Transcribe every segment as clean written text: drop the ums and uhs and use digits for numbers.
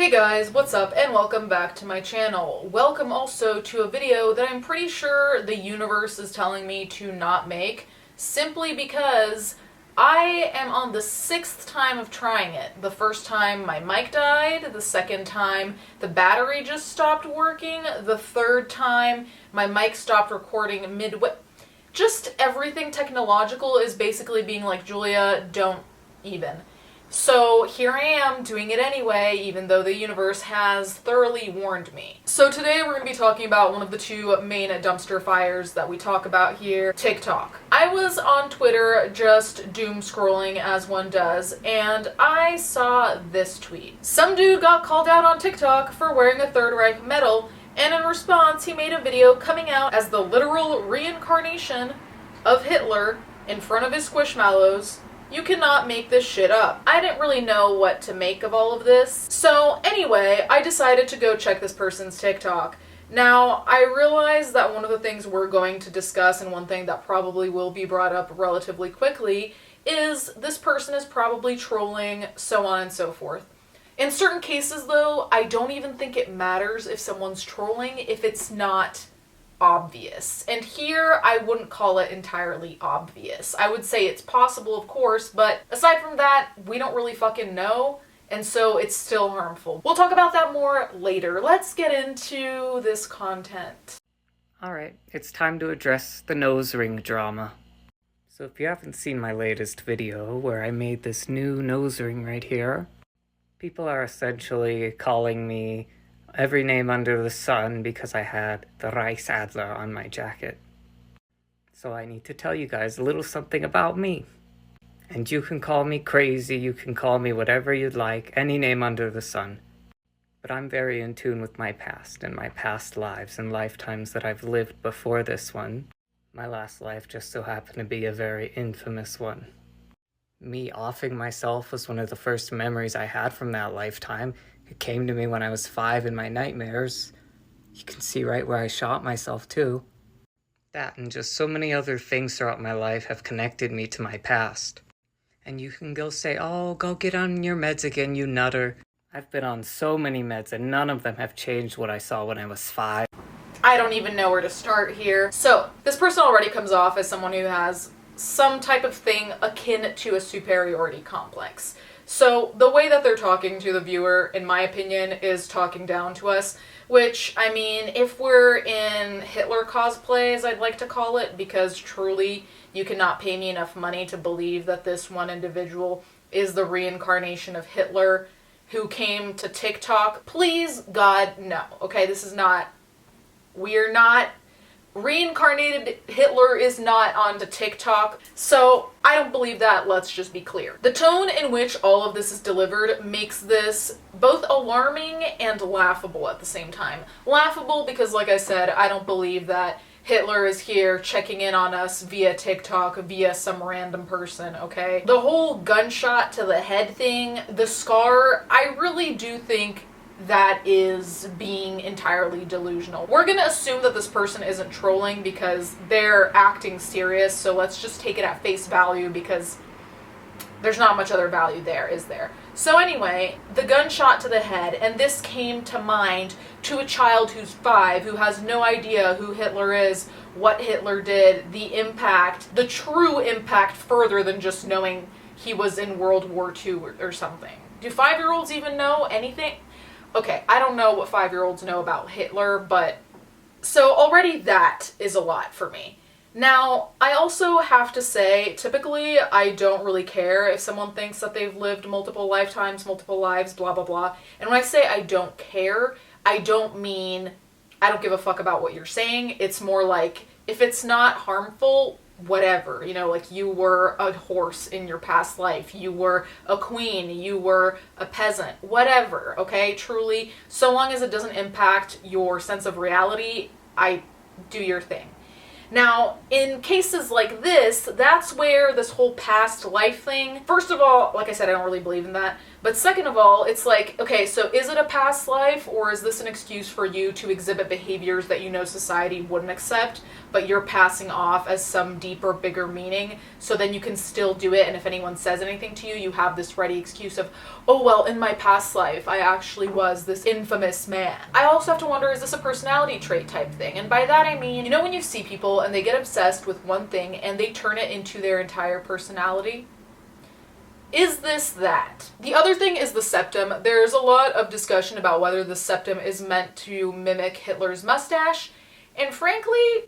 Hey guys, what's up and welcome back to my channel. Welcome also to a video that I'm pretty sure the universe is telling me to not make, simply because I am on the 6th time of trying it. The first time my mic died, the second time the battery just stopped working, the third time my mic stopped recording midway. Just everything technological is basically being like, Julia, don't even. So here I am doing it anyway, even though the universe has thoroughly warned me. So today we're going to be talking about one of the two main dumpster fires that we talk about here, TikTok. I was on Twitter just doom scrolling as one does, and I saw this tweet. Some dude got called out on TikTok for wearing a Third Reich medal, and in response he made a video coming out as the literal reincarnation of Hitler in front of his squishmallows. You cannot make this shit up. I didn't really know what to make of all of this. So anyway, I decided to go check this person's TikTok. Now, I realize that one of the things we're going to discuss, and one thing that probably will be brought up relatively quickly, is this person is probably trolling, so on and so forth. In certain cases though, I don't even think it matters if someone's trolling if it's not obvious. And here, I wouldn't call it entirely obvious. I would say it's possible, of course, but aside from that, we don't really fucking know, and so it's still harmful. We'll talk about that more later. Let's get into this content. Alright, it's time to address the nose ring drama. So if you haven't seen my latest video where I made this new nose ring right here, people are essentially calling me every name under the sun because I had the Reichsadler on my jacket. So I need to tell you guys a little something about me. And you can call me crazy, you can call me whatever you'd like, any name under the sun. But I'm very in tune with my past and my past lives and lifetimes that I've lived before this one. My last life just so happened to be a very infamous one. Me offing myself was one of the first memories I had from that lifetime. It came to me when I was 5 in my nightmares. You can see right where I shot myself too. That and just so many other things throughout my life have connected me to my past. And you can go say, oh, go get on your meds again, you nutter. I've been on so many meds and none of them have changed what I saw when I was 5. I don't even know where to start here. So, this person already comes off as someone who has some type of thing akin to a superiority complex. So the way that they're talking to the viewer, in my opinion, is talking down to us, which, I mean, if we're in Hitler cosplay, as I'd like to call it, because truly you cannot pay me enough money to believe that this one individual is the reincarnation of Hitler who came to TikTok. Please, God, no. Okay, this is not, we're not, reincarnated Hitler is not onto TikTok, so I don't believe that, let's just be clear. The tone in which all of this is delivered makes this both alarming and laughable at the same time. Laughable because, like I said, I don't believe that Hitler is here checking in on us via TikTok, via some random person, okay? The whole gunshot to the head thing, the scar, I really do think that is being entirely delusional. We're gonna assume that this person isn't trolling because they're acting serious, so let's just take it at face value because there's not much other value there, is there? So anyway, the gunshot to the head, and this came to mind to a child who's 5, who has no idea who Hitler is, what Hitler did, the impact, the true impact further than just knowing he was in World War II or something. Do 5-year-olds even know anything? Okay, I don't know what 5-year-olds know about Hitler, but so already that is a lot for me. Now, I also have to say, typically, I don't really care if someone thinks that they've lived multiple lifetimes, multiple lives, blah, blah, blah. And when I say I don't care, I don't mean I don't give a fuck about what you're saying. It's more like, if it's not harmful, whatever, you know, like you were a horse in your past life, you were a queen, you were a peasant, whatever, okay, truly, so long as it doesn't impact your sense of reality, do your thing. Now, in cases like this, that's where this whole past life thing, first of all, like I said, I don't really believe in that, But second of all, it's like, okay, so is it a past life, or is this an excuse for you to exhibit behaviors that you know society wouldn't accept, but you're passing off as some deeper, bigger meaning, so then you can still do it, and if anyone says anything to you, you have this ready excuse of, oh, well, in my past life, I actually was this infamous man. I also have to wonder, is this a personality trait type thing? And by that I mean, you know when you see people and they get obsessed with one thing and they turn it into their entire personality? Is this that? The other thing is the septum. There's a lot of discussion about whether the septum is meant to mimic Hitler's mustache, and frankly,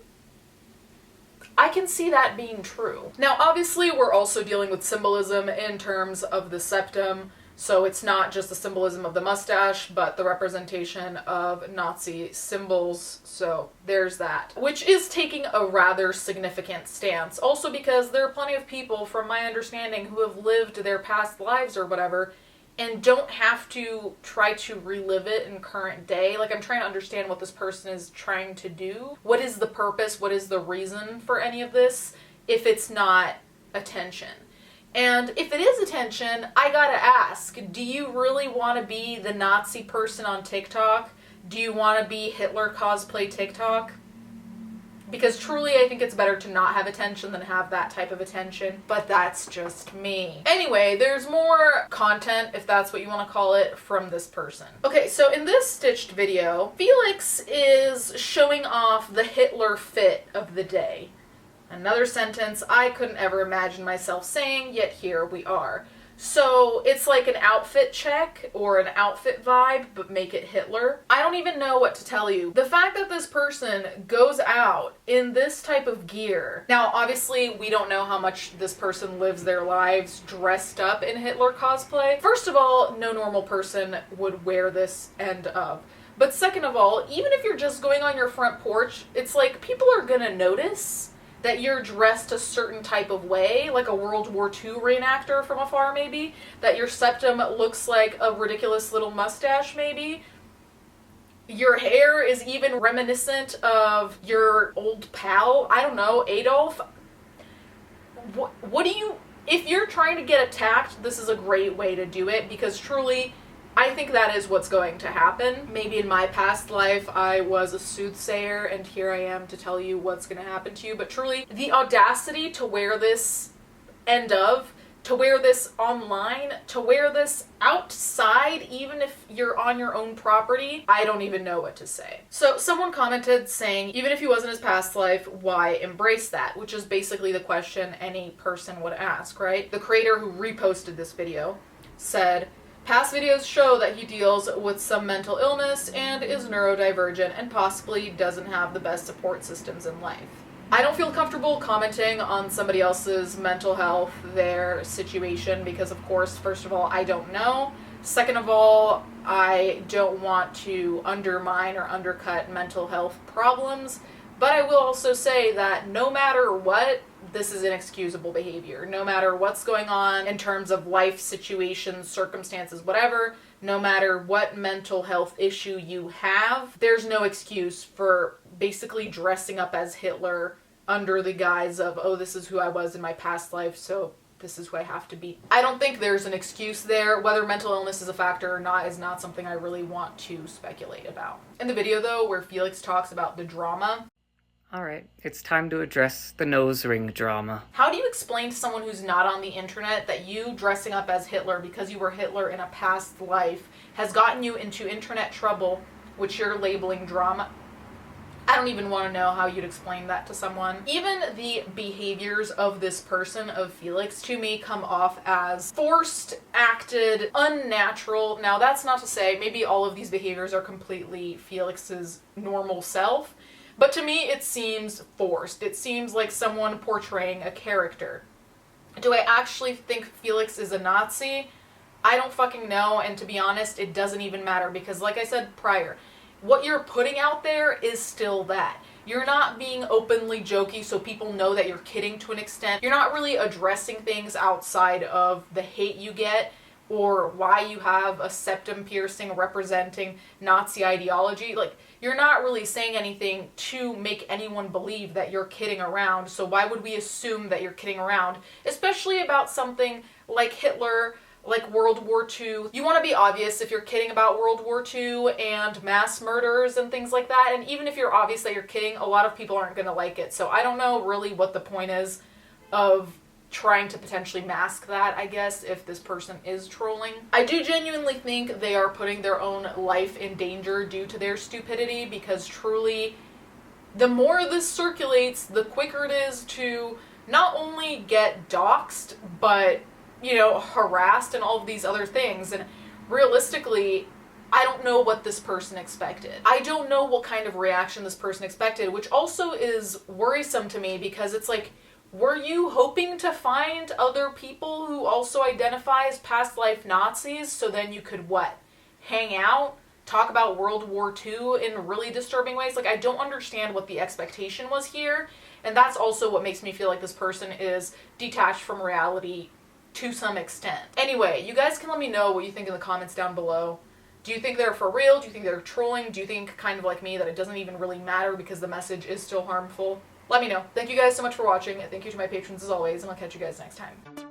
I can see that being true. Now, obviously, we're also dealing with symbolism in terms of the septum, so it's not just the symbolism of the mustache, but the representation of Nazi symbols, so there's that. Which is taking a rather significant stance, also because there are plenty of people, from my understanding, who have lived their past lives or whatever, and don't have to try to relive it in current day. Like, I'm trying to understand what this person is trying to do. What is the purpose? What is the reason for any of this, if it's not attention? And if it is attention, I gotta ask, do you really want to be the Nazi person on TikTok? Do you want to be Hitler cosplay TikTok? Because truly, I think it's better to not have attention than have that type of attention, but that's just me. Anyway, there's more content, if that's what you want to call it, from this person. Okay, so in this stitched video, Felix is showing off the Hitler fit of the day. Another sentence I couldn't ever imagine myself saying, yet here we are. So it's like an outfit check or an outfit vibe, but make it Hitler. I don't even know what to tell you. The fact that this person goes out in this type of gear. Now, obviously, we don't know how much this person lives their lives dressed up in Hitler cosplay. First of all, no normal person would wear this end of. But second of all, even if you're just going on your front porch, it's like people are gonna notice that you're dressed a certain type of way, like a World War II reenactor from afar maybe, that your septum looks like a ridiculous little mustache maybe. Your hair is even reminiscent of your old pal, I don't know, Adolf. What do you, if you're trying to get attacked, this is a great way to do it, because truly, I think that is what's going to happen. Maybe in my past life I was a soothsayer and here I am to tell you what's going to happen to you. But truly, the audacity to wear this to wear this online, to wear this outside, even if you're on your own property, I don't even know what to say. So someone commented saying, even if he wasn't his past life, why embrace that? Which is basically the question any person would ask, right? The creator who reposted this video said, past videos show that he deals with some mental illness and is neurodivergent and possibly doesn't have the best support systems in life. I don't feel comfortable commenting on somebody else's mental health, their situation, because of course, first of all, I don't know. Second of all, I don't want to undermine or undercut mental health problems. But I will also say that no matter what, this is inexcusable behavior. No matter what's going on in terms of life situations, circumstances, whatever, no matter what mental health issue you have, there's no excuse for basically dressing up as Hitler under the guise of, oh, this is who I was in my past life, so this is who I have to be. I don't think there's an excuse there. Whether mental illness is a factor or not is not something I really want to speculate about. In the video, though, where Felix talks about the drama, Alright, it's time to address the nose ring drama. how do you explain to someone who's not on the internet that you dressing up as Hitler because you were Hitler in a past life has gotten you into internet trouble, which you're labeling drama? I don't even want to know how you'd explain that to someone. Even the behaviors of this person, of Felix, to me come off as forced, acted, unnatural. Now, that's not to say maybe all of these behaviors are completely Felix's normal self, but to me, it seems forced. It seems like someone portraying a character. Do I actually think Felix is a Nazi? I don't fucking know, and to be honest, it doesn't even matter, because like I said prior, what you're putting out there is still that. You're not being openly jokey so people know that you're kidding to an extent. You're not really addressing things outside of the hate you get or why you have a septum piercing representing Nazi ideology. Like, you're not really saying anything to make anyone believe that you're kidding around, so why would we assume that you're kidding around? Especially about something like Hitler like World War II. You want to be obvious if you're kidding about World War II and mass murders and things like that. And even if you're obvious that you're kidding, a lot of people aren't going to like it. So I don't know really what the point is of trying to potentially mask that, I guess, if this person is trolling. I do genuinely think they are putting their own life in danger due to their stupidity, because truly, the more this circulates, the quicker it is to not only get doxxed, but, you know, harassed and all of these other things. And realistically, I don't know what this person expected. I don't know what kind of reaction this person expected, which also is worrisome to me, because it's like, were you hoping to find other people who also identify as past life Nazis so then you could, what, hang out, talk about World War II in really disturbing ways? Like, I don't understand what the expectation was here, and that's also what makes me feel like this person is detached from reality to some extent. Anyway, you guys can let me know what you think in the comments down below. Do you think they're for real? Do you think they're trolling? Do you think, kind of like me, that it doesn't even really matter because the message is still harmful? Let me know. Thank you guys so much for watching. Thank you to my patrons as always, and I'll catch you guys next time.